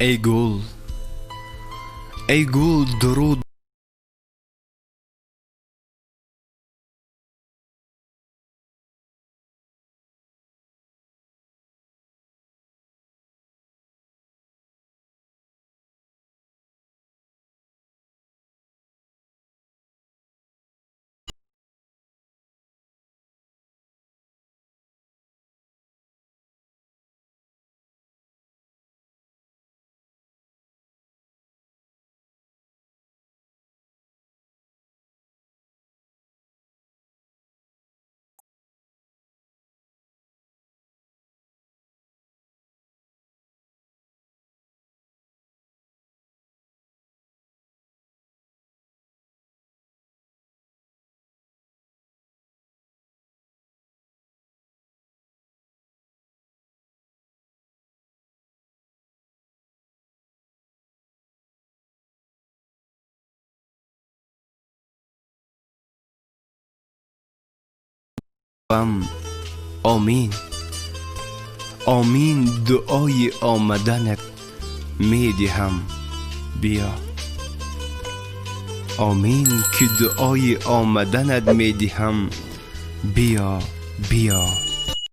ای گل، ای گل درود بم. آمین، آمین دعای آمدنت می دهم، بیا. آمین که دعای آمدنت می دهم، بیا بیا.